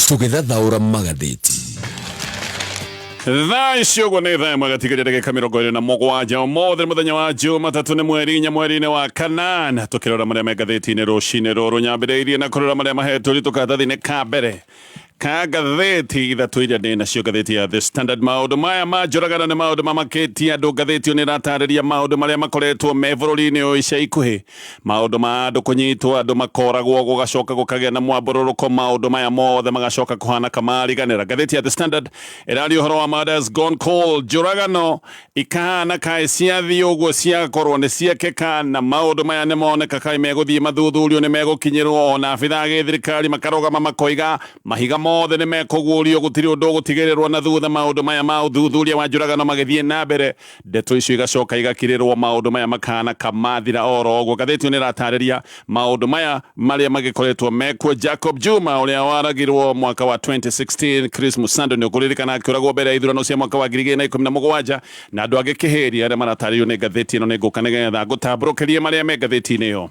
Tũgĩthathaũra magathĩti. Thaa icio nĩ thaa ĩmwe gatigaire ndagĩka 27 ũmũthĩ mũthenya wa Jumatatũ nĩ mweri-inĩ wa kanana tũkĩrora marĩa me ngathĩti-inĩ rũcinĩ rũrũ nyambĩrĩirie na kũrora marĩa mahetwo ritũ karatathi-inĩ ka mbere ka ngathĩti ithatũ iria ndĩ nacio ngathĩti ya The Standard. Maũndũ maya ma njũragano nĩ maũndũ mamakĩtie andũ. Ngathĩti ĩyo nĩ ĩratarĩria maũndũ marĩa makoretwo me bũrũri-inĩ ũyũ ica ikuhĩ, maũndũ ma andũ kũnyitwo, andũ makoragwo, gũgacoka gũkagĩa na mwambũrũrũko, maũndũ maya mothe magacoka kũhana kamariganĩra. Ngathĩti ya The Standard ĩraria ũhoro wa murders gone cold, njũragano ikahana kaĩ ciathiĩ ũguo ciakorwo nĩ ciekeka, na maũndũ maya nĩ moneka kaĩ megũthiĩ mathuthurio, nĩ megũkinyĩrwo, ona abithaa gĩthirikari makarũgama makoiga mahiga mothe nĩ mekũguũrio, gũtirĩ ũndũ ũgũtigĩrĩrwo na thutha. Maũndũ maya ma ũthuthuria wa njũragano magĩthiĩ na mbere, ndeto icio igacoka igakirĩrwo, maũndũ maya makahana kamathira oro ũguo. Ngathĩti ĩyo nĩ ĩratarĩria maũndũ maya marĩa magĩkoretwo mekuo. Jacob Juma ũrĩa waragirwo mwaka wa 2016, Chris Musando nĩ ũkũririkana akĩũragwo mbere ya ithurano cia mwaka wa 2017, na andũ angĩ kĩhĩri arĩa maratarĩrio nĩ ngathĩti ĩno. Nĩ ngũka nĩgetha ngũtambũrũkĩrie marĩa me ngathĩti-inĩ ĩyo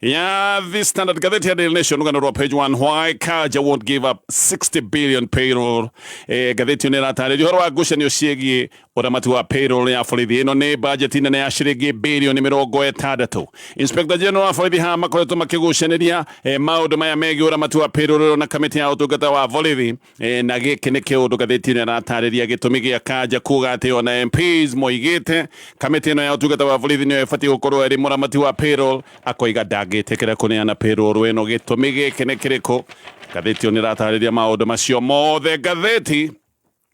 ya The Standard. Ngathĩti ya Daily Nation rũgano rwa page 1, why Kaja won't give up 60 billion payroll. Ngathĩti ĩyo nĩ ĩratarĩria ũhoro wa ngucanio ciĩgiĩ ũramati wa payroll ya borithi. Ĩno nĩ budget nene ya ciringi birioni 60. Inspector General wa borithi haha makoretwo makĩgucanĩria maũndũ maya megiĩ ũramati wa payroll na kamĩtĩ ya ũtungata wa borithi, na gĩkĩ nĩ kĩũndũ ngathĩti ĩno ĩratarĩria gĩtũmi gĩa Kaja kuga atĩ ona MPs moigĩte kamĩtĩ ĩno ya ũtungata wa borithi nĩyo ĩbatiĩ gũkorwo ĩrĩ mũramati wa payroll, akoiga ndangĩtĩkĩra kũneana payroll ĩno. Gĩtũmi gĩkĩ nĩ kĩrĩkũ? Ngathĩti ĩyo nĩ ĩratarĩria maũndũ macio mothe. Ngathĩti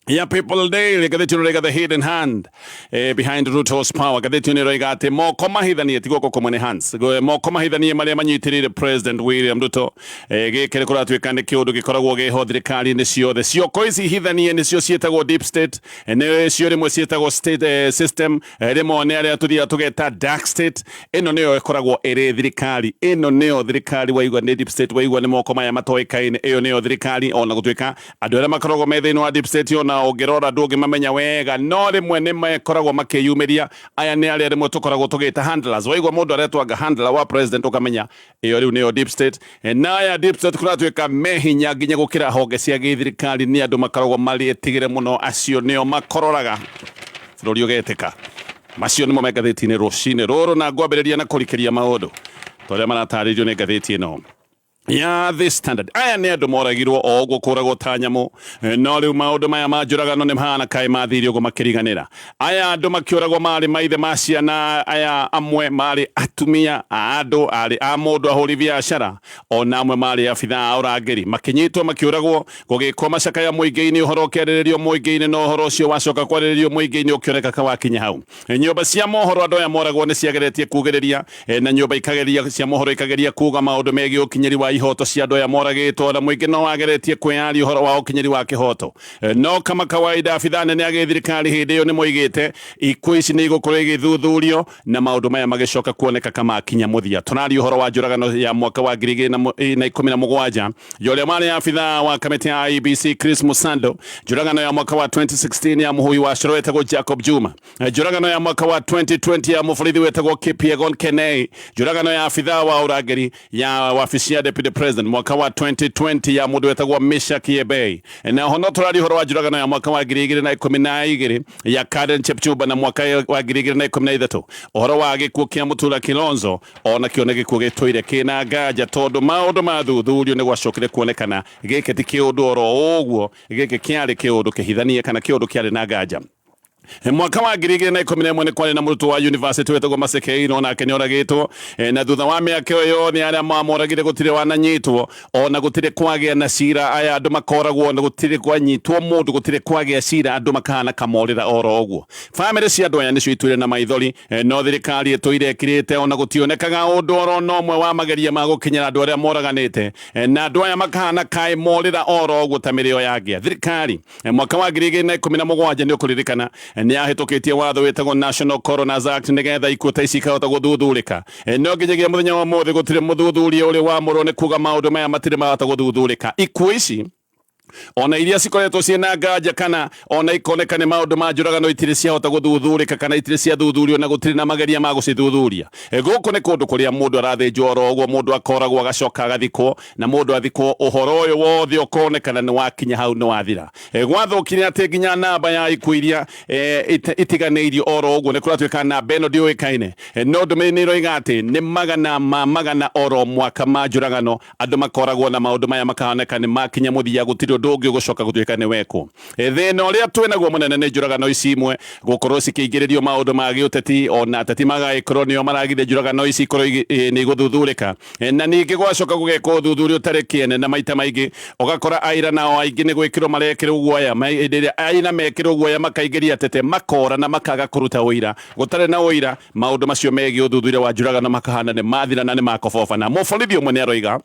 ya People Daily, ngathĩti ĩno ĩroiga the hidden hand behind Ruto's power. Ngathĩti ĩno ĩroiga atĩ moko mahithanie, ti guoko kũmwe nĩ hands, moko mahithanie marĩa manyitĩrĩire President William Ruto. Gĩkĩ nĩ kũratuĩka nĩ kĩũndũ gĩkoragwo gĩho thirikari-inĩ ciothe. Cioko ici hithanie nĩcio ciĩtagwo deep state, nĩcio rĩmwe ciĩtagwo state system, rĩmwe nĩ arĩa tũthiaga tũgeta dark state. Ĩno nĩyo ĩkoragwo ĩrĩ thirikari, ĩno nĩyo thirikari. Waigua nĩ deep state, waigua nĩ moko maya matoĩkaine, ĩyo nĩyo thirikari. Ona gũtuĩka andũ arĩa makoragwo me thĩinĩ wa deep state ona ũngĩrora ndũngĩmamenya wega, no rĩmwe nĩ makoragwo makĩyumĩria. Aya nĩ arĩa rĩmwe tũkoragwo tũgĩta handlers. Waigua mũndũ aretwanga handler wa president ũkamenya ĩyo rĩu nĩyo deep state. Na aya deep state kũratuĩka mehinya nginya gũkĩra honge cia gĩthirikari, nĩ andũ makoragwo marĩtigĩre mũno. Acio nĩo makororaga bũrũri ũgetĩka. Macio nĩmo me ngathĩti-inĩ rũcinĩ rũrũ, na ngwambĩrĩria na kũrikĩria maũndũ tũrĩa maratarĩrio nĩ ngathĩti ĩno ya The Standard. Aya nĩ andũ moragirwo o ũguo kũragwo ta nyamũ, no rĩu maũndũ maya ma njũragano nĩ mahana kaĩ mathire ũguo makĩriganĩra. Aya andũ makĩũragwo marĩ maithe ma ciana, aya amwe marĩ atumia a andũ, arĩ a mũndũ ahũri biacara, ona amwe marĩ abithaa a ũrangĩri, makĩnyitwo makĩũragwo, gũgĩkwo macakaya mũingĩ-inĩ, ũhoro ũkĩarĩrĩrio mũingĩ-inĩ, no ũhoro ũcio wacoka kwarĩrĩrio mũingĩ-inĩ ũkĩoneka kawakinya hau. Nyũmba cia mohoro andũ aya moragwo nĩ ciageretie kugĩrĩria, na nyũmba ikageria cia mohoro ikageria kuga maũndũ megiĩ ũkinyĩri wa ihoto cia andũ aya moragĩtwo, na mũingĩ no wageretie kwĩyaria ũhoro wa ũkinyĩri wa kĩhoto. No kama kawaida abithaa nene a gĩthirikari hĩndĩ ĩyo nĩ moigĩte ikuũ ici nĩ igũkorwo igĩthuthurio na maũndũ maya magĩcoka kuoneka kamakinya mũthia. Tũnaria ũhoro wa njũragano ya mwaka wa 2017 ya ũrĩa marĩ abithaa wa kamĩtĩ ya IEBC Chris Musando, njũragano ya mwaka wa 2016 ya mũhui wa Coro wetagwo Jacob Juma, njũragano ya mwaka wa 2020 ya mũborithi wetagwo Kipyegon Kenei, njũragano ya abithaa wa ũrangĩri ya wabici ya deputy president mwaka wa 2020 ya mũndũ wetagwo Meshack Yebei. Na hono tũraria ũhoro wa njũragano ya mwaka wa 2012 ya Karen Chepchumba, na mwaka wa 2013 ũhoro wa gĩkuũ kĩa Mutula Kilonzo, ona kĩo nĩ gĩkuũ gĩtũire kĩna nganja, tondũ maũndũ ma thuthurio nĩ gwacokire kuonekana gĩkĩ ti kĩũndũ oro ũguo, gĩkĩ kĩarĩ kĩũndũ kĩhithanie kana kĩũndũ kĩarĩ na nganja. Mwaka wa 2011 nĩ kwarĩ na mũrutwo wa university wetagwo Masekeino, nake nĩ oragĩtwo, na thutha wa mĩaka ĩyo nĩ arĩa mamoragire gũtirĩ wananyitwo, ona gũtirĩ kwagĩa na cira. Aya andũ makoragwo na gũtirĩ kwanyitwo mũndũ, gũtirĩ kwagĩa cira, andũ makahana kamorĩra oro ũguo. Famĩlĩ cia andũ aya nĩcio ituire na maithori, no thirikari ĩtũire ĩkirĩte, ona gũtionekaga ũndũ oro no ũmwe wa mageria ma gũkinyĩra andũ arĩa moraganĩte, na andũ aya makahana kaĩ morĩra oro ũguo ta mĩrĩo yangĩa. Thirikari mwaka wa 2017 nĩ ũkũririkana nĩ ahĩtũkĩtie watho wĩtagwo National Coroner's Act nĩgetha ikuũ ta ici ikahota gũthuthurĩka. No nginyagia mũthenya wa ũmũthĩ gũtirĩ mũthuthuria ũrĩ wamũrwo nĩ kuga maũndũ maya matirĩ mahota gũthuthurĩka. Ikuũ ici ona iria cikoretwo ciena nganja kana ona ikoneka nĩ maũndũ ma njũragano itirĩ ciahota gũthuthuurĩka kana itirĩ ciathuthurio na gũtirĩ na mageria ma gũcithuthuria. Gũkũ nĩ kũndũ kũrĩa mũndũ arathĩnjwo oro ũguo, mũndũ akoragwo agacoka agathikwo, na mũndũ athikwo ũhoro ũyũ wothe ũkonekana nĩ wakinya hau nĩ wathira. Gwathũkire atĩ nginya namba ya ikuũ iria itiganĩirio oro ũguo nĩ kũratuĩka namba ĩno ndĩũĩkaine, no ndũmĩrĩri ĩroiga atĩ nĩ magana oro mwaka ma njũragano andũ makoragwo na maũndũ maya makaoneka nĩ makinya mũthia, gũtirĩ ũndũ ũngĩ ũgũcoka gũtuĩka nĩ wekwo. Thĩna ũrĩa twĩnaguo mũnene nĩ njũragano ici imwe gũkorwo cikĩingĩrĩrio maũndũ ma gĩũteti, ona ateti magagĩkorwo nĩo maragithia njũragano ici ikorwo nĩ igũthuthurĩka, na ningĩ gwacoka gũgekwo ũthuthuria ũtarĩ kĩene, na maita maingĩ ũgakora aira nao aingĩ nĩ gwĩkĩrwo marekĩrwo guoya. Hĩndĩ ĩrĩa aira mekĩrwo guoya makaingĩria tete makora na makaga kũruta ũira, gũtarĩ na ũira, maũndũ macio megiĩ ũthuthuria wa njũragano makahana nĩ mathira na nĩ makobobana. Mũborithi ũmwe nĩ aroiga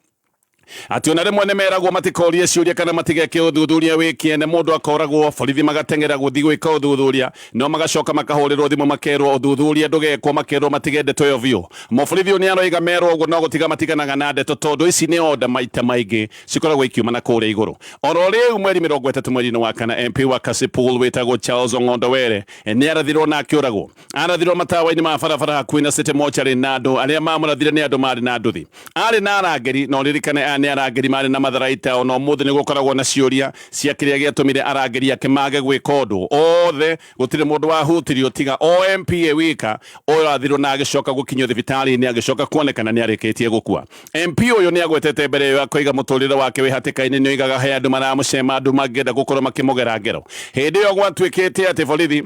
ati ona rĩmwe nĩ meragwo matikorie ciũria kana matigeke ũthuthuria wĩkĩene, mũndũ akoragwo, borithi magateng'era gũthiĩ gwĩka ũthuthuria, no magacoka makahũrĩrwo thimũ makerwo ũthuthuria ndũgekwo, makerwo matige ndeto ĩyo biũ. Mũborithi ũyũ nĩ aroiga merwo ũguo no gũtiga matiganaga na ndeto, tondũ ici nĩ oda maita maingĩ cikoragwo ikiuma na kũrĩa igũrũ. Oro rĩu mweri 30 mweri-inĩ wa kana, MP wa Kasipul wĩtagwo Charles Ong'ondo Were nĩ arathirwo na akĩũragwo. Arathirwo matawa-inĩ ma barabara hakuhĩ na City Mortuary, na andũ arĩa mamũrathire nĩ andũ marĩ na nduthi. Arĩ na arangĩri, no ririkane nĩ arangĩri marĩ na matharaita, ona ũmũthĩ nĩ gũkoragwo na ciũria cia kĩrĩa gĩatũmire arangĩri ake mage gwĩka ũndũ othe. Gũtirĩ mũndũ wahutirio tiga o MPA wika ũyũ athirwo na agĩcoka gũkinyio thibitarĩ-inĩ, agĩcoka kuonekana nĩ arĩkĩtie gũkua. MP ũyũ nĩ agwetete mbere ĩyo akoiga mũtũrĩre wake wĩ hatĩka-inĩ, nĩ oigaga he andũ maramũcema, andũ mangĩenda gũkorwo makĩmũgera ngero. Hĩndĩ ĩyo gwatuĩkĩte atĩ borithi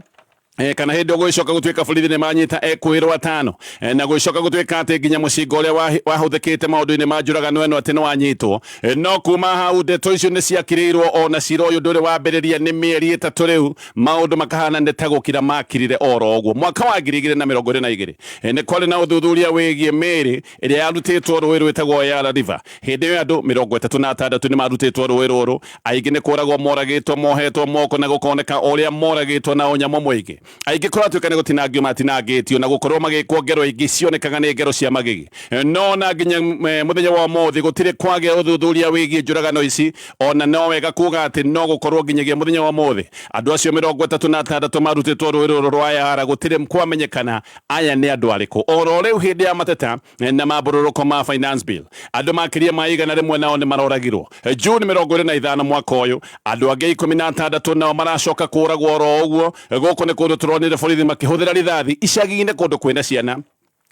kana hĩndĩ gũgĩcoka gũtuĩka borithi nĩ manyita ekwĩrwo atano, na gũgĩcoka gũtuĩka atĩ nginya mũcinga ũrĩa wahũthĩkĩte maũndũ-inĩ ma njũragano ĩno atĩ nĩ wanyitwo. No kuma hau ndeto icio nĩ ciakirĩirwo, ona cira ũyũ ndũrĩ wambĩrĩria nĩ mĩeri ĩtatũ rĩu, maũndũ makahana nĩ ta gũkira makirire oro ũguo. Mwaka wa 2022 nĩ kwarĩ na ũthuthuria wĩgiĩ mĩĩrĩ ĩrĩa yarutĩtwo rũĩ rwĩtagwo Yala River. Hĩndĩ ĩyo andũ 36 nĩ marutĩtwo rũĩ rũrũ, aingĩ nĩ kũragwo moragĩtwo, mohetwo moko na gũkoneka ũrĩa moragĩtwo na ũnyamũ mũingĩ. Aingĩ kũratuĩka nĩ gũtinangio matinangĩtio na gũkorwo magĩkwo ngero ingĩ cionekaga nĩ ngero cia magigi. No na nginya mũthenya wa ũmũthĩ gũtirĩ kwagĩa ũthuthuria wĩgiĩ njũragano ici, ona no wega kuga atĩ no gũkorwo nginyagia mũthenya wa ũmũthĩ andũ acio 36 marutĩtwo rũĩ rũrũ rwa Yara gũtirĩ kwamenyekana aya nĩ andũ arĩkũ. Oro rĩu hĩndĩ ya mateta na mambũrũrũko ma finance bill, andũ makĩria ma 100 nao nĩ maroragirwo. June 25 mwaka ũyũ, andũ angĩ 16 nao maracoka kũragwo oro ũguo. Gũkũ nĩ kũndũ turonire borithi makĩhũthĩra rithathi icagi-inĩ, kũndũ kwĩna ciana,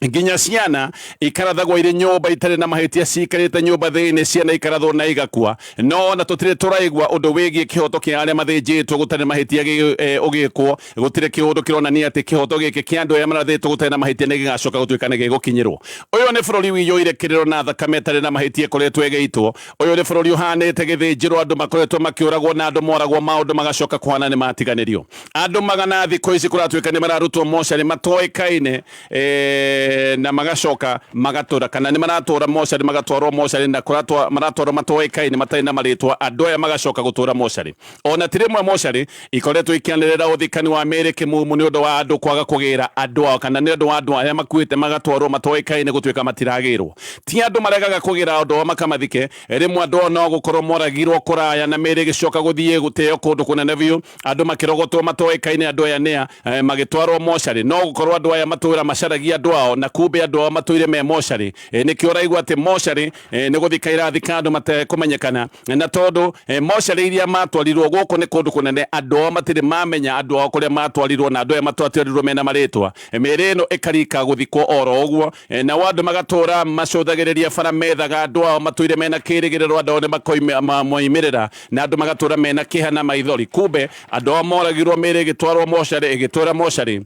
nginya ciana ikarathagwo irĩ nyũmba itarĩ na mahĩtia, cikarĩte nyũmba thĩinĩ, ciana ikarathwo na igakua. No na tũtirĩ tũraigua ũndũ wĩgiĩ kĩhoto kĩa arĩa mathĩnjĩtwo gũtarĩ mahĩtia ũgĩkwo. Gũtirĩ kĩũndũ kĩronania atĩ kĩhoto gĩkĩ kĩa andũ arĩa marathĩtwo gũtarĩ na mahĩtia nĩ gĩgacoka gũtuĩka nĩ gĩgũkinyĩrwo. Ũyũ nĩ bũrũri wĩiyũire kĩrĩro na thakame ĩtarĩ na mahĩtia ĩkoretwo ĩgĩitwo. Ũyũ nĩ bũrũri ũhanĩte gĩthĩnjĩro, andũ makoretwo makĩũragwo na andũ moragwo, maũndũ magacoka kũhana nĩ matiganĩrio. Andũ magana thikũ ici kũratuĩka nĩ mararutwo mocarĩ matoĩkaine, na magacoka magatũra kana nĩ maratũra mocarĩ magatwarwo mocarĩ, na maratwarwo matoĩkaine matarĩ na marĩtwa. Andũ aya magacoka gũtũra mocarĩ, ona ti rĩmwe mocarĩ ikoretwo ikĩanĩrĩra ũthikani wa mĩĩrĩ kĩmumu nĩ ũndũ wa andũ kwaga kũgĩra andũ ao, kana nĩ ũndũ wa andũ arĩa makuĩte magatwarwo matoĩkaine gũtuĩka matiragĩrwo. Ti andũ maregaga kũgĩra andũ ao makamathike, rĩmwe andũ no gũkorwo moragirwo kũraya na mĩĩrĩ ĩgĩcoka gũthiĩ gũteo kũndũ kũnene biũ, andũ makĩrogotwo matoĩkaine, andũ aya nĩa magĩtwarwo mocarĩ. No gũkorwo andũ aya matũra macaragia andũ ao, na kumbe andũ ao matũire me mocarĩ. Nĩkĩo ũraigua atĩ mocarĩ nĩ gũthika irathika andũ matekũmenyekana, na tondũ mocarĩ iria matwarirwo gũkũ nĩ kũndũ kũnene, andũ ao matirĩ mamenya andũ ao kũrĩa matwarirwo, na andũ aya matwarirwo mena marĩtwa. Mĩĩrĩ ĩno ĩkarika gũthikwo oro ũguo, na andũ magatũra macũthagĩrĩria bara, methaga andũ ao matũire mena kĩrĩgĩrĩro, andũ ao nĩ moimĩrĩra, na andũ magatũra mena kĩeha na maithori. Kumbe andũ ao moragirwo, mĩĩrĩ ĩgĩtwarwo mocarĩ, ĩgĩtũra mocarĩ,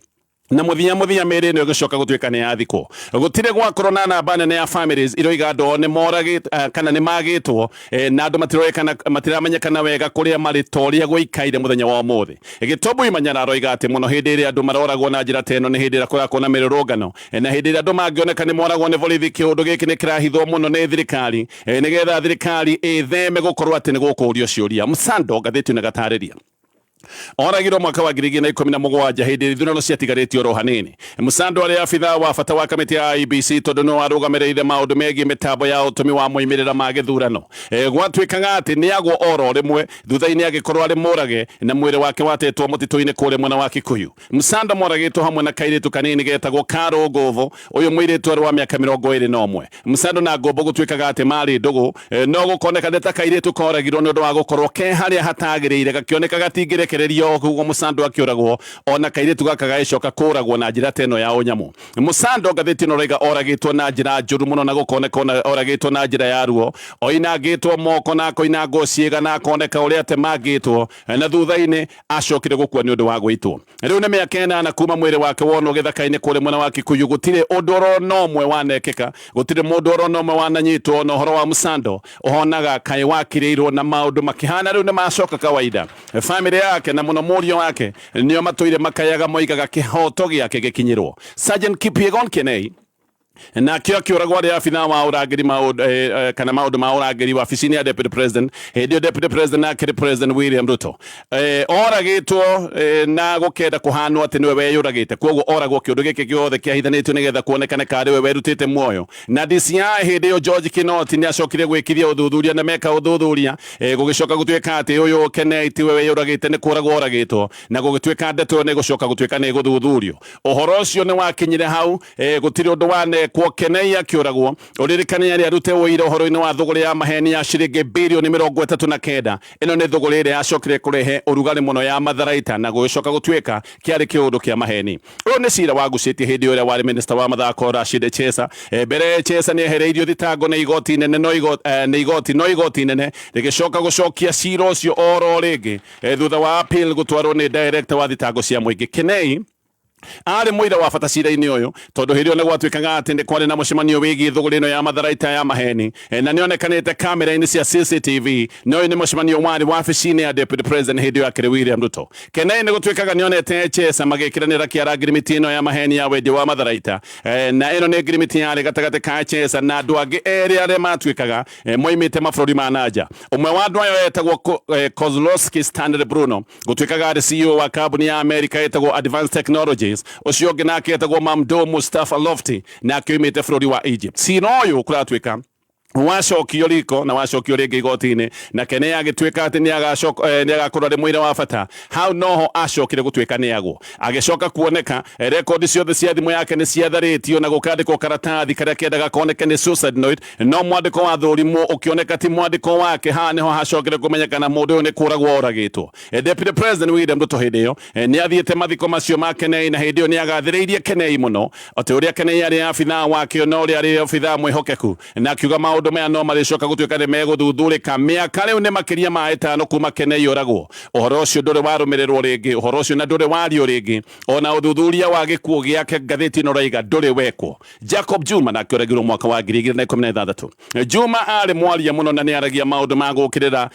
na muthia mĩĩrĩ ĩno ĩgĩcoka gũtuĩka nĩ yathikwo. Gũtirĩ gwakorwo na namba nene ya families iroiga andũ nĩ moragĩtwo kana nĩ magĩtwo, na andũ matiramenyekana wega kũrĩa marĩ ta ũrĩa gũikaire mũthenya wa ũmũthĩ. Gĩtũmbũi Manyara aroiga atĩ mũno hĩndĩ ĩrĩa andũ maroragwo na njĩra ta ĩno nĩ hĩndĩ ĩrĩa kũrakorwo na mĩrũrũngano, na hĩndĩ ĩrĩa andũ mangĩoneka nĩ moragwo nĩ borithi. Kĩũndũ gĩkĩ nĩ kĩrahithwo mũno nĩ thirikari, nĩgetha thirikari ĩtheme gũkorwo atĩ nĩ gũkũũrio ciũria. Msando ngathĩti na gatarĩria. oragirwo mwaka wa 2017 hindi ithurano ciatigarĩtio ro hanini. Musando arĩ abitha wa bata wa kamĩtĩ ya IEBC tondu no arũgamĩrĩire maũndũ megiĩ mĩtambo ya ũtũmi wa moimĩrĩra ma gĩthurano. Gwatuĩkaga atĩ nĩagwo oro rĩmwe thutha-inĩ agĩkorwo arĩ mũrage na mwĩrĩ wake watetwo mũtitũ-inĩ kũrĩa mwena wa Kikuyu. Musando moragĩtwo hamwe na kairĩtu kanini getagwo Karo Ngũvũ, ũyũ mũirĩtu arĩ wa mĩaka 21. Musando na Ngũvũ gũtuĩkaga atĩ marĩ ndũgũ, no gũkoneka ta kairĩtu koragirwo nĩ ũndũ wa gũkorwo ke harĩa hatagĩrĩire gakĩoneka gatingĩrekererio kugo Musando akĩũragwo ona kairĩtu gaka gagĩcoka kũragwo na njĩra teno ya ũnyamu. Musando ngathĩti ĩno raiga oragĩtwo na njĩra njũru mũno na gũkoneka oragĩtwo na njĩra ya ruo, oinangĩtwo moko na koinangwo ciĩga na akoneka ũrĩa atemangĩtwo na thutha-inĩ acokire gũkua nĩ ũndũ wa gwĩtwo. Rĩu nĩ mĩaka 8 kuma mwĩrĩ wake wonwo gĩthaka-inĩ kũrĩa mwena wa Kikuyu, gũtirĩ ũndũ oro nomwe wanekĩka, gũtirĩ mũndũ oro nomwe wananyitwo na ũhoro wa Musando ũhonaga kaĩ wakirĩirwo na maũndũ makĩhana rĩu nĩ macoka kawaida. Family yake na mũno mũriũ wake nĩo matũire makayaga moigaga kĩhoto gĩake gĩkinyĩrwo. Sergeant Kipyegon Kenei na akĩũragwo arĩ abitha wa ũrangĩri kana maũndũ ma ũrangĩri wabici-inĩ ya Deputy President hĩndĩ Deputy President akĩrĩ President William Ruto. Oragĩtwo na gũkenda kũhanwo atĩ nĩwe weyũragĩte, koguo oragwo kĩũndũ gĩkĩ gĩothe kĩahithanĩtio nĩgetha kuonekane karĩ we werutĩte muoyo. Na DCI hĩndĩ ĩyo George Kinoti nĩ acokire gwĩkithia ũthuthuria na meka ũthuthuria gũgĩcoka gũtuĩka atĩ ũyũ Kenei tiwe weyũragĩte nĩ kũragwo oragĩtwo na gũgĩtuĩka ndeto nĩ gũcoka gũtuĩka nĩ gũthuthurio. Ũhoro ũcio nĩ wakinyire hau, gũtirĩ ũndũ wanekwo. Kenei akĩũragwo ũririkane arĩ arute ũira ũhoro-inĩ wa thũgũrĩ ya maheni ya ciringi birioni 39. Ĩno nĩ thũgũrĩ ĩrĩa yacokire kũrehe ũrugarĩ mũno ya matharaita na gũgĩcoka gũtuĩka kĩarĩ kĩũndũ kĩa maheni. Ũyũ nĩ cira wagucĩtie hĩndĩ ũrĩa warĩ minister wa mathako Rashid Chesa. Mbere Chesa nĩ ehereirio thitango nĩ igoti inene no igoti inene rĩgĩcoka gũcokia cira ũcio oro rĩngĩ thutha wa appeal gũtwarwo nĩ director wa thitango cia mũingĩ. Kenei arĩ mũira wa bata cira-inĩ ũyũ tondu hĩndĩ ĩyo nĩ gwatuĩkaga atĩ nĩ kwarĩ na mũcemanio wĩgiĩ thũgũrĩ ĩno ya matharaita ya maheni na nĩ onekanĩte kamera-inĩ cia CCTV. No ũyũ nĩ mũcemanio warĩ wabici-inĩ ya Deputy President hĩndĩ ĩyo akĩrĩ William Ruto. Kenei nĩ gũtuĩkaga nĩ onete Chesa magĩkĩranĩra kĩara ngirimiti ĩno ya maheni ya wendia wa matharaita, na ĩno nĩ ngirimiti yarĩ gatagatĩ ka Chesa na andũ angĩ erĩ arĩa matuĩkaga moimĩte mabũrũri ma nanja. Ũmwe wa andũ ayo etagwo Kozlowski Stanley Bruno, gũtuĩkaga arĩ CEO wa kambuni ya America etagwo Advanced Technology. Ucio ũngĩ nake etagwo Mamdouh Mustafa Lofty na akĩumĩte bũrũri wa Egypt. Cira ũyũ kũratuĩka wacokio riko na wacokio rĩngĩ igoti-inĩ na Kenei agĩtuĩka atĩ nĩ agakorwo arĩ mũira wa bata. Hau noho acokire gũtuĩka nĩagwo, agĩcoka kuoneka rekondi ciothe cia thimũ yake nĩ ciatharĩtio na gũkandĩkwo karatathi karĩa kendaga koneke nĩ suicide note, no mwandĩko wa thũrimũ ũkĩoneka ti mwandĩko wake. Haha nĩho hacokire kũmenyekana mũndũ ũyũ nĩ kũragwo oragĩtwo. Deputy President William Ruto hĩndĩ ĩyo nĩ athiĩte mathiko macio ma Kenei na hĩndĩ ĩyo nĩ agathĩrĩirie Kenei mũno atĩ ũrĩa Kenei arĩ abitha wake na ũrĩa arĩ abitha mwĩhokeku, na akiuga maũndũ maya no marĩcoka gũtuĩka nĩ megũthuthurĩka. Mĩaka rĩu nĩ makĩria ma 5 kuma Kenei oragwo. Ũhoro ũcio ndũrĩ warũmĩrĩrwo rĩngĩ, ũhoro ũcio na ndũrĩ wario rĩngĩ, ona ũthuthuria wa gĩkuũ gĩake ngathĩti ĩno raiga ndũrĩ wekwo. Jacob Juma nake oragirwo mwaka wa 2016. Juma arĩ mwaria mũno na nĩ aragia maũndũ ma gũkĩrĩra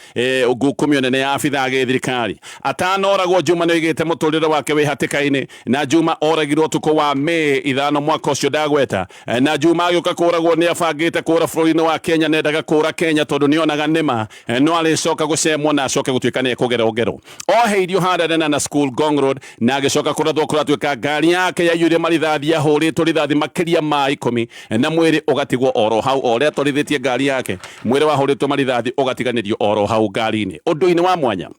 ngukumio nene ya abitha gĩthirikari. Atanoragwo Juma nĩ oigĩte mũtũrĩre wake wĩ hatĩka-inĩ, na Juma oragirwo ũtukũ wa Mĩĩ 5 mwaka ũcio ndagweta, na Juma agĩũka kũragwo nĩ abangĩte kũra bũrũri-inĩ wa Kenya, nendaga kũra Kenya tondu nĩ onaga nĩma no arĩcoka gũcemwo na acoke gũtuĩka nĩ ekũgerwo. Oheirio harĩa na School Gong Road na agĩcoka kũrathwo kũratuĩka ngari yake yaiyũire marithathi yahũrĩtwo rithathi makĩria ma 10 na mwĩrĩ ũgatigwo oro hau. O ũrĩa atwarithĩtie ngari yake mwĩrĩ wahũrĩtwo marithathi ũgatiganĩrio oro hau ngari-inĩ. Ũndũ-inĩ wa mwanya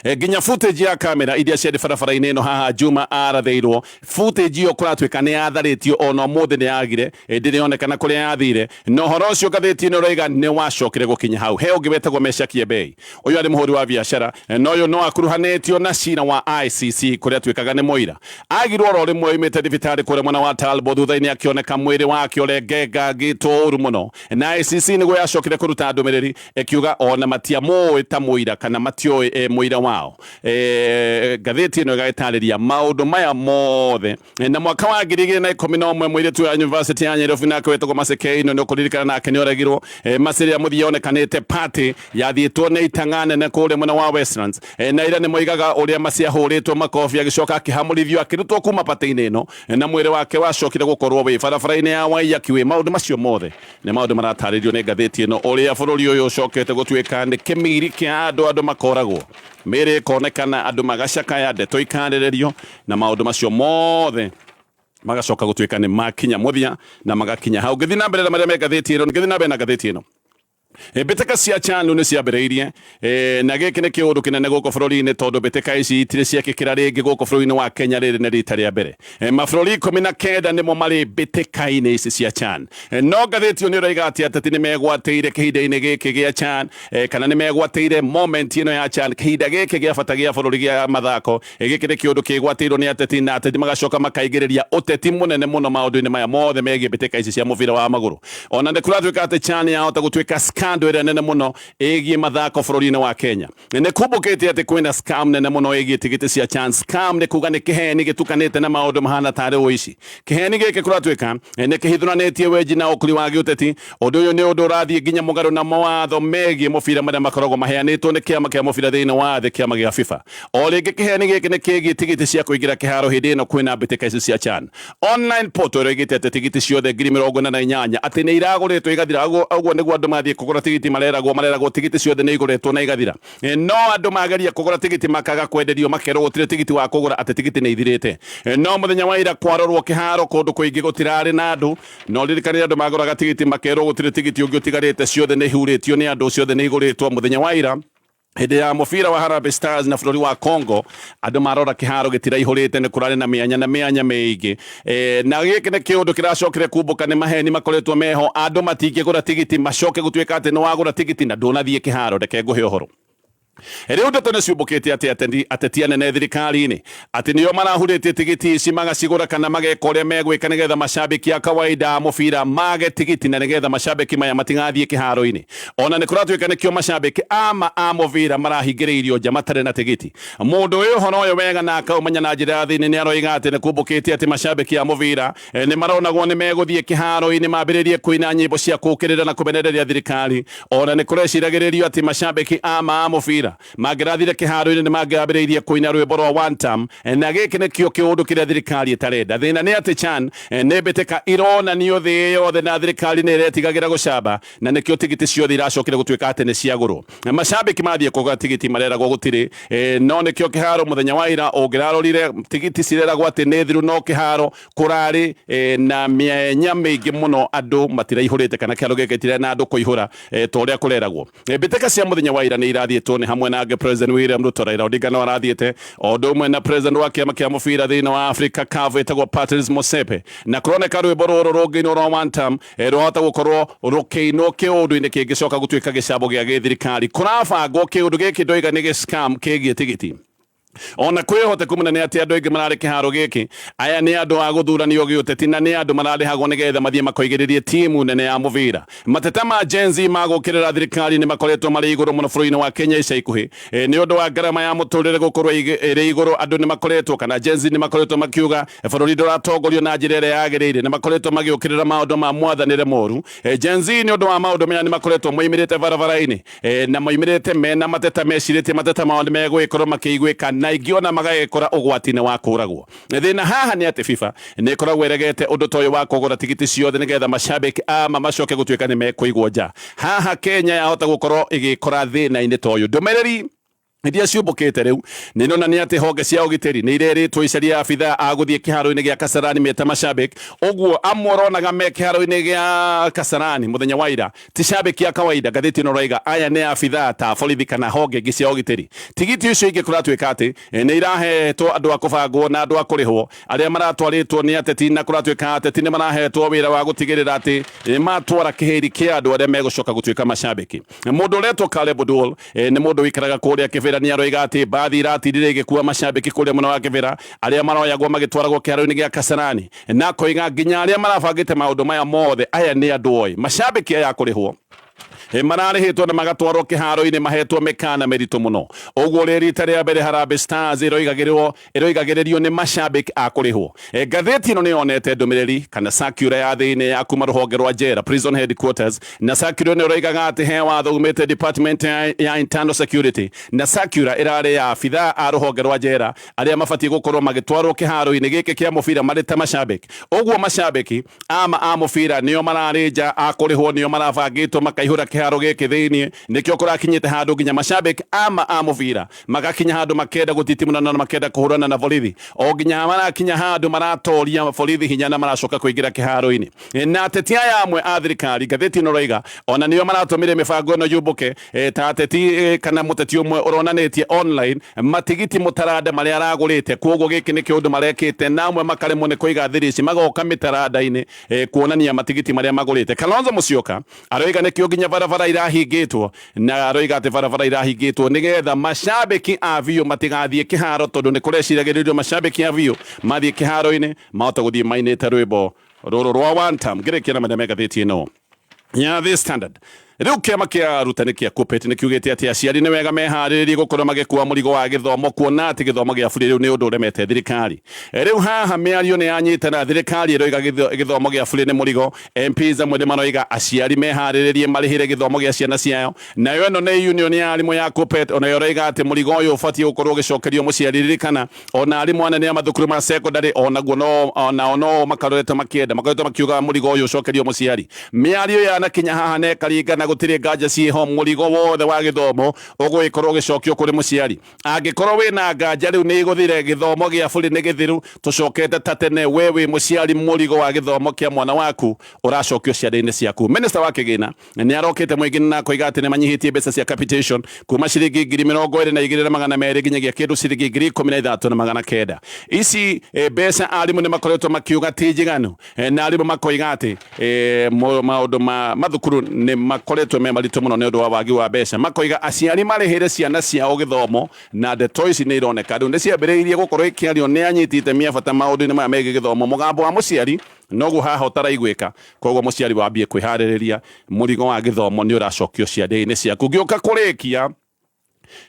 nginya footage ya kamera iria ciarĩ barabara-inĩ ĩno haha Juma arathĩirwo. Footage ĩyo kũratuĩka nĩ yatharĩtio ona ũmũthĩ nĩ yagire, ndĩrĩ onekana kũrĩa yathire, na ũhoro ũcio ngathĩti-inĩ ũrauga nĩ wacokire gũkinya hau. He ũngĩ wetagwo Meshack Kiembei, ũyũ arĩ mũhũri wa biacara, na ũyũ no akuruhanĩtio na cira wa ICC kũrĩa atuĩkaga nĩ mũira. Agirwo oro rĩmwe oimĩte thibitarĩ kũrĩa mwena wa Talbo, thutha-inĩ akĩoneka mwĩrĩ wake ũrengengangĩtwo ũru mũno, na ICC nĩguo yacokire kũruta ndũmĩrĩri ĩkiuga ona matiamũĩ ta mũira kana matiũĩ mũira wao. Ngathĩti ĩno ĩgagĩtarĩria maũndũ maya mothe. Na mwaka wa 2011 mũirĩtu wa University ya Nairobi nake wetagwo Maseke ĩno nĩ ũkũririkana nake nĩ oragirwo. Masĩrĩa mũthia onekanĩte party yathiĩtwo nĩ itang'a nene kũrĩa mwena wa Westlands, na ira nĩ moigaga ũrĩa maciahũrĩtwo makobi agĩcoka akĩhamũrithio akĩrutwo kuma party-inĩ ĩno, na mwĩrĩ wake wacokire gũkorwo wĩ barabara-inĩ ya Waiyaki. Maũndũ macio mothe nĩ maũndũ maratarĩrio nĩ ngathĩti ĩno, ũrĩa bũrũri ũyũ ũcokete gũtuĩka nĩ kĩmiri kĩa andũ makoragwo mere konekana andu magacakaya ndeto ikandererio na maundu macio mothe magacoka gutuika ni makinya muthia na magakinya hau ngithi na mbere na maria me ngatheti ino ngithi na mbere na ngatheti ino mbĩtĩka cia CHAN nĩ ciambĩrĩirie na gĩkĩ nĩ kĩũndũ kĩnene gũkũ bũrũri-inĩ tondũ mbĩtĩka ici itirĩ ciekĩkĩra rĩngĩ gũkũ bũrũri-inĩ wa Kenya rĩrĩ nĩ rita rĩa mbere mabũrũri 19 nĩmo marĩ mbĩtĩka-inĩ ici cia CHAN no ngathĩti ĩyo nĩ ũrauga atĩ ateti nĩ megwatĩire kĩhinda-inĩ gĩkĩ gĩa CHAN kana nĩ megwatĩire moment ĩno ya CHAN kĩhinda gĩkĩ gĩa bata gĩa bũrũri gĩa mathako gĩkĩ nĩ kĩũndũ kĩgwatĩirwo nĩ ateti na ateti magacoka makaingĩrĩria ũteti mũnene mũno maũndũ-inĩ maya mothe megiĩ mbĩtĩka ici cia mũbira wa magũrũ ona nĩ kũratuĩka atĩ CHAN yahota gũtuĩka scandal ĩrĩa nene mũno ĩgiĩ mathako bũrũri-inĩ wa Kenya nĩ kumbũkĩte atĩ kwĩna scam nene mũno ĩgiĩ tigiti cia CHAN scam nĩ kuga nĩ kĩheni gĩtukanĩte na maũndũ mahana tarĩ ũici kĩheni gĩkĩ kũratuĩka nĩ kĩhithũranĩtie wenji na ũkũri wa gĩũteti ũndũ ũyũ nĩ ũndũ ũrathiĩ nginya mũgarũ na mawatho megiĩ mũbira marĩa makoragwo maheanĩtwo nĩ kĩama kĩa mũbira thĩinĩ wa thĩ kĩama gĩa FIFA o rĩngĩ kĩheni gĩkĩ nĩ kĩgiĩ tigiti cia kũingĩra kĩharo hĩndĩ ĩno kwĩna mbĩtĩka ici cia CHAN online portal ĩroigĩte atĩ tigiti ciothe 48,000 atĩ nĩ iragũrĩtwo igathira ũguo nĩguo andũ mathiĩ kũgũra tigiti mareragwo tigiti ciothe nĩ igũrĩtwo na igathira no andũ mageria kũgũra tigiti makaga kwenderio makerwo gũtirĩ tigiti wa kũgũra atĩ tigiti nĩ ithirĩte no mũthenya wa ira kwarorwo kĩharo kũndũ kũingĩ gũtirarĩ na andũ no ririkane andũ magũraga tigiti makerwo gũtirĩ tigiti ũngĩ ũtigarĩte ciothe nĩ ihurĩtio nĩ andũ ciothe nĩ igũrĩtwo mũthenya wa ira hĩndĩ ya mũbira wa Harambee Stars na bũrũri wa Congo andũ marora kĩharo gĩtiraihũrĩte nĩ kũrarĩ na mĩanya mĩingĩ na gĩkĩ nĩ kĩũndũ kĩracokire kumbũka nĩ maheni makoretwo meho andũ matingĩgũra tigiti macoke gũtuĩka atĩ nĩ wagũra tigiti na ndũnathiĩ kĩharo reke ngũhe ũhoro rĩu ndeto nĩ ciumbũkĩte atĩ ateti anene thirikari-inĩ atĩ nĩo marahurĩtie tigiti ici magacigũra kana mageka ũrĩa megwĩka nĩgetha macambĩki a kawaida a mũbira mage tigiti na nĩgetha macambĩki maya matigathiĩ kĩharo-inĩ ona nĩ kũratuĩka nĩkĩo macambĩki ama a mũbira marahingĩrĩirio nja matarĩ na tigiti mũndũ ũyũ ũhoro ũyũ wega na akaumanya na njĩra ya thĩinĩ nĩ aroiga atĩ nĩ kumbũkĩte atĩ macambĩki a mũbira nĩ maronagwo nĩ megũthiĩ kĩharo-inĩ mambĩrĩrie kũina nyĩmbo cia kũũkĩrĩra na kũmenereria thirikari ona nĩ kũreciragĩrĩrio atĩ macambĩki ama a mũbira mangĩrathire kĩharo-inĩ nĩ mangĩambĩrĩirie kũina rwĩmbo rwa one time na gĩkĩ nĩkĩo kĩũndũ kĩrĩa thirikari ĩtarenda thĩna nĩ atĩ CHAN nĩ mbĩtĩka ironanio thĩ yothe na thirikari nĩ ĩretigagĩra gũcamba na nĩkĩo tigiti ciothe iracokire gũtuĩka atĩ nĩ ciagũrwo macambĩki mathiĩ kũgũra tigiti mareragwo gũtirĩ no nĩkĩo kĩharo mũthenya wa ira ũngĩrarorire tigiti cireragwo atĩ nĩ thiru no kĩharo kũrarĩ na mĩanya mĩingĩ mũno andũ matiraihũrĩte kana kĩharo gĩkĩ gĩtirĩ na andũ kũihũra ta ũrĩa kũreragwo mbĩtĩka cia mũthenya wa ira nĩ irathiĩtwo nĩ hamwe nake President William Ruto Raila Odinga no arathiĩte o ũndũ ũmwe na president wa kĩama kĩa mũbira thĩinĩ wa Africa CAF ĩtagwo Patrice Motsepe na kũroneka rwĩmbo rũrũ rũngĩinwo rwa one time rwahota gũkorwo rũkĩinwo kĩũndũ-inĩ kĩngĩcoka gũtuĩka gĩcambo gĩa gĩthirikari kũrabangwo kĩũndũ gĩkĩ ndoiga nĩ gĩ-scam kĩgiĩ tigiti ona kwĩhote kumana nĩ atĩ andũ aingĩ mararĩ kĩharo gĩkĩ aya nĩ andũ a gũthuranio gĩũteti na nĩ andũ mararĩhagwo nĩgetha mathiĩ makoigĩrĩrie timu nene ya mũbira mateta ma Gen Z magũkĩrĩra thirikari nĩ makoretwo marĩ igũrũ mũno bũrũri-inĩ wa Kenya ica ikuhĩ nĩ ũndũ wa ngarama ya mũtũrĩre gũkorwo ĩrĩ igũrũ andũ nĩ makoretwo kana Gen Z nĩ makoretwo makiuga bũrũri ndũratongorio na njĩra ĩrĩa yagĩrĩire nĩ makoretwo magĩũkĩrĩra maũndũ ma mwathanĩre moru Gen Z nĩ ũndũ wa maũndũ maya nĩ makoretwo moimĩrĩte barabara-inĩ na moimĩrĩte mena mateta mecirĩtie mateta mao nĩ megũgĩkorwo makĩiguĩka na ingĩona magagĩkora ũgwati-inĩ wa kũragwo thĩna haha nĩ atĩ FIFA nĩ ĩkoragwo ĩregete ũndũ ta ũyũ wa kũgũra tigiti ciothe nĩgetha macambĩki ama macoke gũtuĩka nĩ mekũigwo nja haha Kenya yahota gũkorwo ĩgĩkora thĩna-inĩ ta ũyũ ndũmĩrĩri iria ciumbũkĩte rĩu nĩ nonania atĩ honge cia ũgitĩri nĩ irerĩtwo icaria abithaa a gũthiĩ kĩharo-inĩ gĩa Kasarani meta macambĩki ũguo amwe ũronaga me kĩharo-inĩ gĩa Kasarani mũthenya wa ira ti cambĩki a kawaida ngathĩti ĩno roiga aya nĩ abithaa ta borithi kana honge ingĩ cia ũgitĩri tigiti icio ingĩ kũratuĩka atĩ nĩ irahetwo andũ a kũbangwo na andũ a kũrĩhwo arĩa maratwarĩtwo nĩ ateti na kũratuĩka ateti nĩ marahetwo wĩra wa gũtigĩrĩra atĩ matwara kĩhĩri kĩa andũ arĩa megũcoka gũtuĩka macambĩki mũndũ ũretwo Caleb Oduol nĩ mũndũ wĩikaraga kũrĩa kĩbĩra nĩ aroiga atĩ mbathi iratindire igĩkua macambĩki kũrĩa mwena wa kĩbĩra arĩa maroyagwo magĩtwaragwo kĩharo-inĩ gĩa Kasarani na koiga nginya arĩa marabangĩte maũndũ maya mothe aya nĩ andũ oĩ macambĩki aya kũrĩhwo mararĩhĩtwo na magatwarwo kĩharo-inĩ mahetwo mĩkana mĩritũ mũno ũguo rĩ rita rĩa mbere Harambee Stars ĩroigagĩrĩrio nĩ macambĩki a kũrĩhwo ngathĩti ĩno nĩ yonete ndũmĩrĩri kana circular ya thĩinĩ ya kuma rũhonge rwa njera prison headquarters na circular nĩ ũroigaga atĩ he watho umĩte department ya internal security na circular ĩrarĩ ya abithaa a rũhonge rwa njera arĩa mabatiĩ gũkorwo magĩtwarwo kĩharo-inĩ gĩkĩ kĩa mũbira marĩ ta macambĩki ũguo macambĩki ama a mũbira nĩo mararĩ nja a kũrĩhwo nĩo marabangĩtwo makaihũra kiharo giki thiini nikio kurakinyite handu nginya mashabiki ama amuvira magakinya handu makenda gutitimuna na makenda kuhurana na borithi o nginya marakinya handu maratoria borithi hinya na maracoka kuingira kiharo-ini na ateti aya amwe a thirikari ngatheti ino roiga ona nio maratumire mibango ino yumbuke ta ateti kana muteti umwe uronanitie online matigiti mutarada maria aragurite koguo giki ni kiundu marekite na amwe makaremwo ni kuiga thiri ici magoka mitarada-ini kuonania matigiti maria magurite. Kalonzo Musyoka aroiga nikio nginya barabara irahingitwo na aroiga ati barabara irahingitwo nigetha mashabiki a Viu matigathie kiharo tondu ni kureciragiririo mashabiki a Viu mathie kiharo-ini mahota guthie mainite rwimbo ruru rwa one time ngirekia na megatheti ino ya The Standard. Riu kiama kia arutani kia Kuppet ni kiugite ati aciari ni wega mehariririe gukorwo magikua murigo wa githomo kuona ati githomo gia buri riu ni undu uremete thirikari. Riu haha miario ni yanyitana thirikari iroiga githomo gia buri ni murigo MPs amwe ni maroiga aciari mehariririe marihire githomo gia ciana ciao nayo ino ni union ya arimu ya Kuppet ona yoroiga ati murigo uyu ubatie gukorwo ugicokerio muciari ririkana ona arimu anene a mathukuru ma secondary ona guo no makarorete makienda makoretwo makiuga murigo uyu ucokerio muciari. Miario yana kinya haha ne karingana gutire nganja ciho murigo wothe wa githomo uguikorwo gicokio kuri muciari angikorwo wina nganja riu ni iguthire githomo gia buri ni githiru tucokete ta tene wewe muciari murigo wa githomo kia mwana waku uracokio ciande-ini ciaku. Minister wa kigina ni arokite mwingine na koiga ati ni manyihitie mbeca cia capitation kuma ciringi 22,200 nginyagia kindu ciringi 13,900 ici mbeca arimu ni makoretwo makiuga ti njiganu na arimu makoiga ati maundu ma mathukuru ni makoretwo me maritu muno ni undu wa wagi wa mbeca makoiga aciari marihire ciana ciao githomo na ndeto ici ni ironeka riu ni ciambiriirie gukorwo ikiario ni anyitite miabata maundu-ini maya megie githomo mugambo wa muciari nogu haha utaraiguika koguo muciari wambie kwihariria murigo wa githomo ni uracokio ciande-ini ciaku. Ngiuka kurikia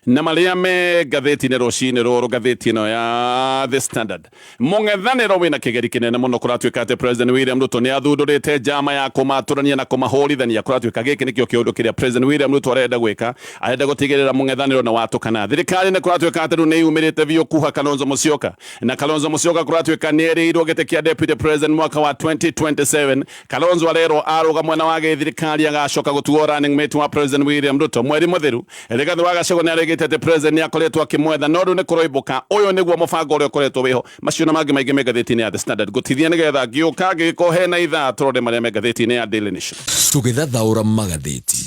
na maria me gatheti-ini rucini ruru gatheti ino ya The Standard mung'ethaniro wina kigeri kinene muno kuratuika ati President William Ruto ni athundurite njama ya kumaturania na kumahurithania kuratuika giki nikio kiundu kiria President William Ruto arenda gwika arenda gutigirira mung'ethaniro na watukana thirikari ni kuratuika ati ni yumirite Viu kuha Kalonzo Musyoka na Kalonzo Musyoka kuratuika ni eriirwo giti kia Deputy President mwaka wa 2027 Kalonzo arero aruga mwena wage thirikari agacoka gutuo running mate wa President William Ruto mweri muthiru rigathi wa Gachagua ni aregete ati President ni akoretwo akimwetha no riu ni kuroibuka uyu niguo mubango uria ukoretwo wiho macio na mangi maingi megatheti-ini ya The Standard gutithia nigetha ngiuka ngikohe na ithaa turore maria megatheti-ini ya Daily Nation tugithathaura magatheti.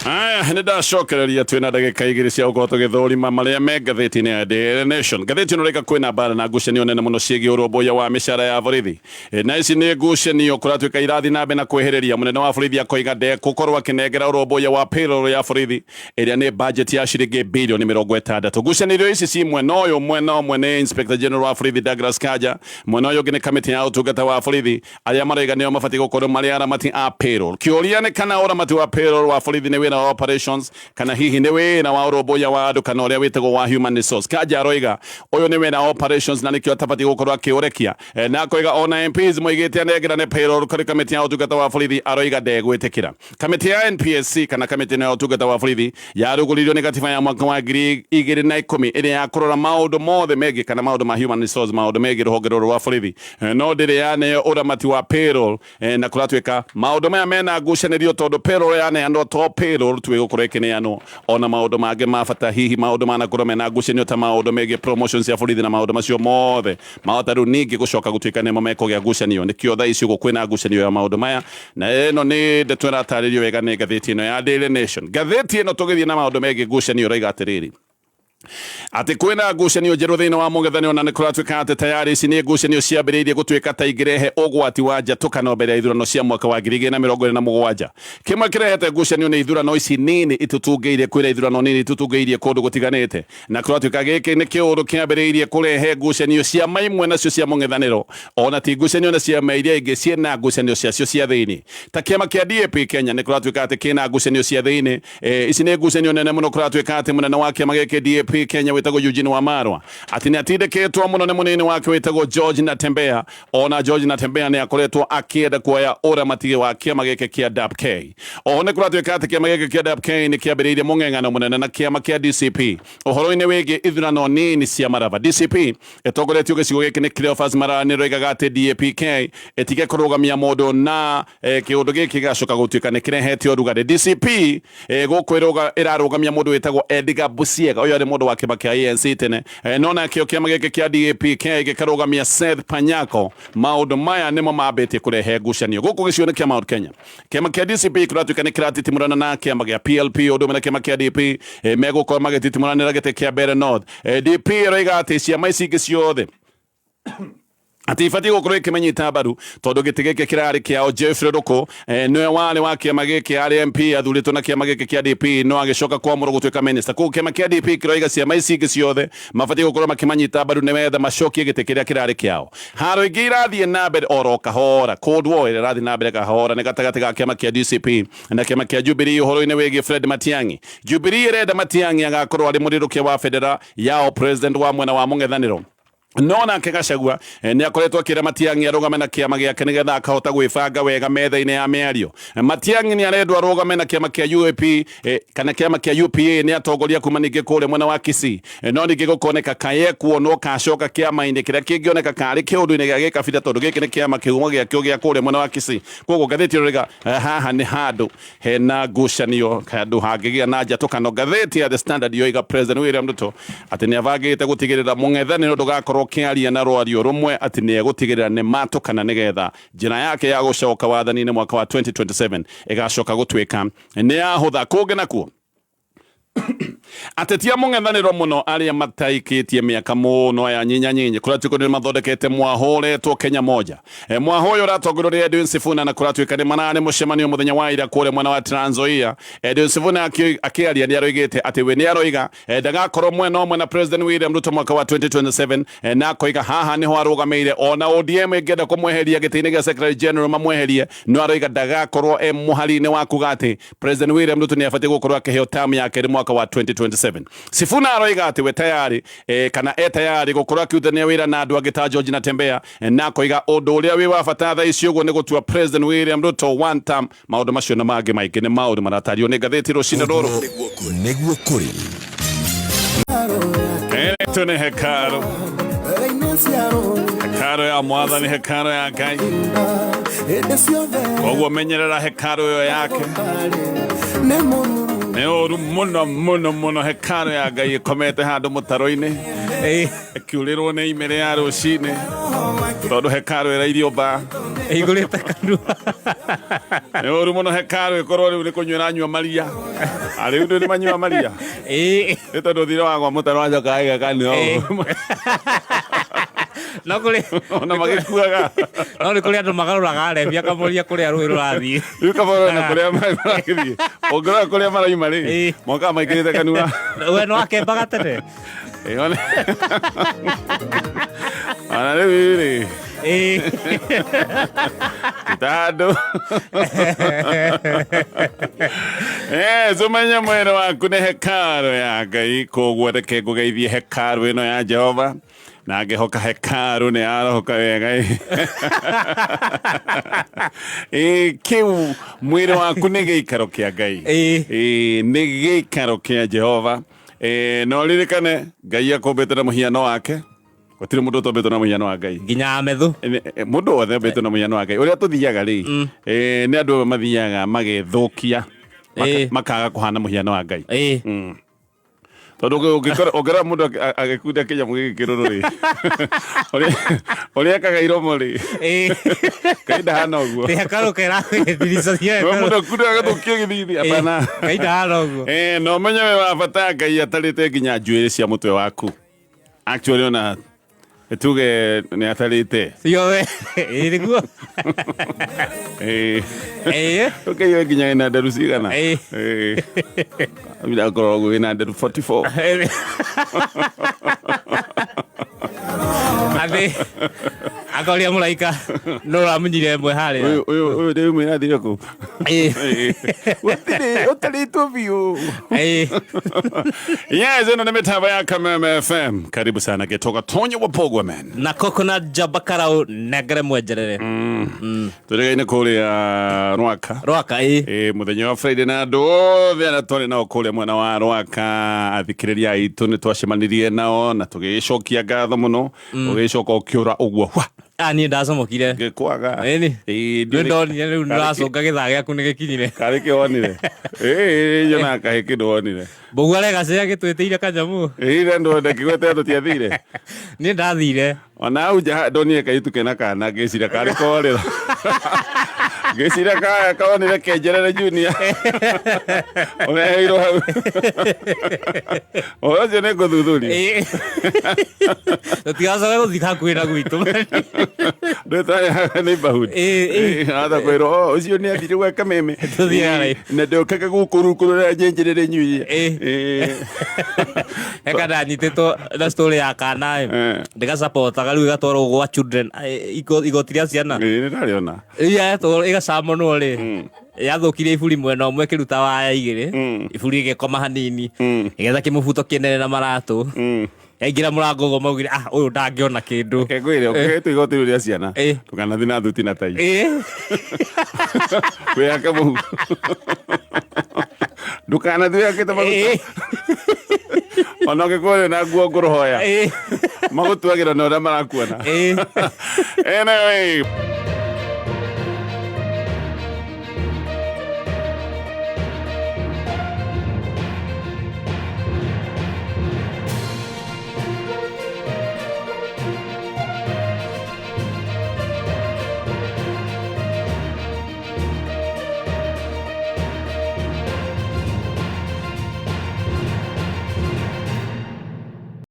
Aya ni ndacokereria twina ndagika igiri cia gukorwo tugithurima maria me ngatheti-ini ya Daily Nation. Ngatheti ino reka kwina mbara na ngucanio nene muno ciigie urumbuya wa mishara ya borithi na ici ni ngucanio kuratuika irathi nambe na kweheriria munene wa borithi akoiga gukorwo akinengera urumbuya wa payroll ya borithi iria ni budget ya ciringi bilioni 60. Ngucanio ici ci mwena uyu mwene Inspector General wa borithi Douglas Kanja mwena uyu ngi ni kamiti ya utungata wa borithi aria maraiga nio mabati gukorwo mari aramati a payroll. Kiuria ni kana uramati wa payroll wa borithi ni na operations kana hihi ni wina wa urumbuya wa andu kana uria witagwo wa human resource. Kanja aroiga uyu ni wina operations na nikio atabati gukorwo akiurekia na akoiga ona MPs moigite anegerane payroll kuri kamiti ya utungata wa borithi aroiga ndegwitikira. Kamiti ya NPSC kana kamiti ya utungata wa borithi yaruguririo ni gatiba ya mwaka wa 2010 iria ya kurora maundu mothe megie kana maundu ma human resource maundu megie ruhonge ruru rwa borithi no ndiri yane uramati wa payroll na kuratuika maundu maya mena ngucanĩrio tondu payroll yane ando to payroll tuigukorwo ikineanwo ona maundu mangi ma bata hihi maundu manakorwo mena ngucanio ta maundu megie promotions ya borithi na maundu macio mothe mahota riu ningi gucoka gutuika nimo mekugia ngucanio nikio thaa ici kwina ngucanio ya maundu maya na ino ni ndeto ĩratarĩrio wega ni ngatheti ino ya Daily Nation. Ngatheti ino tugithie na maundu megie ngucanio raiga atiriri ati kwina ngucanio njeru thiini wa mung'ethanio na ni kuratuika ati tayari ici ni ngucanio ciambiriirie gutuika ta ingirehe ugwati wa njatukano mbere ya ithurano cia mwaka wa 2027. Kimwe kirehete ngucanio ni ithurano ici nini itutungeirie kwira ithurano nini itutungeirie kundu gutiganite na kuratuika giki ni kiundu kiambiriirie kurehe ngucanio cia maimwe nacio cia mung'ethaniro ona ti ngucanio na cia mairia ingi ciena ngucanio ciacio cia thiini ta kiama kia DAP Kenya ni kuratuika ati kina ngucanio cia thiini ici ni ngucanio nene muno kuratuika ati munene wa kiama giki DAP DAP Kenya wetago Eugene Wamarwa ati ni atindikitwo muno ni munini wake wetago George Natembeya ona George Natembeya ni akoretwo akienda kuoya uramati wa kiama gike kia DAP-K one kuratwika ati kiama gike kia DAP-K ni kiambiriirie mung'eng'ano munene na kiama kia DCP uhoro-ini wigie ithurano nini cia marava DCP etongoretio gicigo giki ni Cleophas Maraniro igaga ati DAP-K etige kurugamia mundu na kiundu giki gacoka gutwika ni kirehetio rugari DCP gukwiruga irarugamia mundu wetagwo Edgar Busiega uyu ari mundu wa kiama kia ANC tene nona kio kiama giki kia DAP-K gikarugamia Seth Panyako maundu maya nimo mambite kurehe ngucanio guku gicigo-ini kia Mount Kenya kiama kia DCP kuratwika ni kiratitimurana na kiama gia PLP undu na kiama kia DP megukorwo magititimuranira gite kia Mbeere North DP roiga ati ciama ici ingĩ ciothe ati ifati gukorwo ikimenyita mbaru tondu giti giki kirari kiao Jeffrey Ruko niwe wari wa kiama giki ari MP athuritwo na kiama giki kia DP no agicoka kwamurwo gutwika minister ku kiama kia DP kiroiga ciama ici ingĩ ciothe mabati gukorwo makimanyita mbaru ni wetha macokie giti kiria kirari kiao haro ingi irathie na mbere oro kahora Cold War irathie na mbere kahora ni gatagati ga kiama kia DCP na kiama kia Jubilee uhoro-ini wigie Fred Matiang'i Jubilee irenda Matiang'i agakorwo ari murirukia wa federa yao president wa mwena wa mung'ethaniro nona Gachagua ni akoretwo akira Matiang'i arugame na kiama giake nigetha akahota gwibanga wega metha-ini ya miario Matiang'i ni arendwo arugame na kiama kia UAP kana kiama kia UPA ni atongoria kuma ningi kure mwena wa Kisii no ningi gukoneka kaye kuonwo kacoka kiama-ini kiria kingioneka kari kiundu-ini gia gikabira tondu giki ni kiama kiumo giakio gia kure mwena wa Kisii koguo ngatheti roiga haha ni handu hena ngucanio handu hangigia na njatukano ngatheti ya The Standard yoiga President William Ruto ati ni avangite gutigirira mung'ethaniro ndugakorwo kiaria na rwario rumwe ati ni egutigirira ni matukana nigetha njira yake ya gucoka wathani-ini mwaka wa 2027 igacoka gutwika ni ahutha kungi nakuo atetia mung'ethaniro muno aria mataikitie miaka muno ya nyinya kuratwika ni mathondekete mwahoretwo Kenya moja mwahoyo ratongororia Edwin Sifuna na kuratwika ni manane mucemanio muthenya wa ira kure mwena wa Trans Nzoia Edwin Sifuna akiaria ni aroigite ati we ni aroiga ndagakorwo mwena omwe na President William Ruto mwaka wa 2027 na koiga haha niho arugameire ona ODM ingenda kumweheria giti-ini gia Secretary General mamweherie no aroiga ndagakorwo muhari-ini wa kugati President William Ruto ni afatie gukorwo akiheo term yake mwaka wa 2027 Sifuna aroiga ati we tayari kana tayari gukorwo akiutania wira na andu angĩ ta George Natembeya na koiga undu uria wi wa bata thaa ici uguo ni gutua President William Ruto one term maundu macio na mangĩ maingĩ ni maundu maratario ni ngatheti rucine ruru niguo kuri tune hekaro ya mwathani hekaro ya Ngai koguo menyerera hekaro yo yake ne oru muno hekaro ya Ngai ikomete handu mutaro-ini akiurirwo ni imere ya rucine tondu hekaro irairio ba igurite kandu ne oru muno hekaro ikorwo riu ni kunywa maria ari ndu ni manywa maria tondu thire wagwa mutaro wacoka agekani no kuri ona magikuaga no ni kuri andu magaruraga arembia kamoria kuri rũĩ rũrathie riu kamoria na kuri marathie ongora kuri maraima ri moka maikirite kanua we no akembaga tene ana rĩu tado zumanya mwene waku nĩ hekaro ya Ngai koguo reke ngũgeithie hekaro ĩno ya Jehova na ngehoka hekaro nĩ arohoka wega kiu mwĩrĩ waku nĩ gĩikaro kĩa Ngai nĩ gĩikaro kĩa Jehova no ririkane Ngai akũmbĩte na mũhiano wake gũtirĩ mũndũ ũtombĩtwo na mũhiano wa Ngai nginya methu mũndũ wothe ombĩtwo na mũhiano wa Ngai ũrĩa tũthiaga rĩ nĩ andũ mathiaga magethũkia makaga kũhana mũhiano wa Ngai tondu ungĩkora mũndũ agĩkunda kĩnyamũ gĩkĩ kĩrũrũ rĩ ũrĩa ekaga iromo rĩ Ngai ndahana ũguo mũndũ akunda agathũkia gĩthithi apana Ngai ndahana ũguo no menye we wa bata Ngai atarĩte nginya njuĩrĩ cia mũtwe waku actually ona tuge nĩ atarĩte yo we niguo okay nginya ina nderu cigana bila korwo ina nderu 44 Akoria mulaika no ramenyire mwe harä Uyu ndä mwä rathire kå åtarä two biå. Yes, ĩno nĩ mĩtambo ya Kameme FM. Karibu sana gĩtoga Tonye wa Pogwamen na Coconut Jabakarau negere mwenjerere tũrĩgaine kũrĩa Rwaka mũthenya wa Friday na andũ othe arĩa twarĩ nao kũrĩa mwena wa Rwaka athikĩrĩria aitũ nĩ twacemanirie nao na tũgĩcokia ngatho mũno ũgĩcoka ũkĩũra ũguo niĩ ndacomokire ngĩkwaga nĩ ndonire rĩu nĩracũnga gĩthaa gĩaku nĩ gĩkinyire karĩ kĩ wonire nyonaga kahĩ kĩndũ wonire mbũgu aregacĩra gĩtwĩtĩire kanjamu ire ndonde kĩgwete tũtiathire niĩ ndathire ona hau nja ndonire kairĩtu kena kana ngĩciria karĩ korĩra ngĩciria kaonire kenjerere junior ũreheirwo hau ũcio nĩ ngũthuthuria tũtigacoke gũthiĩ hakuhĩ na gwitũ nĩ bahudi atha kwĩrwo ũcio nĩ athire gwa Kameme na ndokage gũkũ rungu rũrĩa njenjerere nyuiye heka ndanyitĩtwo na story ya kana ndĩgacapotaga rĩu ĩgatwarwo gwa children igoti rĩa ciana nĩ ndarĩona yatwarwo ĩgacamonwo rĩ yathũkirie iburi mwena ũmwe ĩkĩruta waya igĩrĩ iburi ĩgĩkoma hanini ĩgetha kĩmũbuto kĩnene na maratũ yaingĩra mũrango ũguo maugire ũyũ ndangĩona kĩndũ ngwĩre ũkĩhetwo igoti rĩu rĩa ciana ndũkanathiĩ na thuti na tai wĩyake mũhu ndũkanathiĩ wĩyakĩte maguta ona ũngĩkorwo na nguo ngũrũhoya magũtuagĩra na ũrĩa marakuona anyway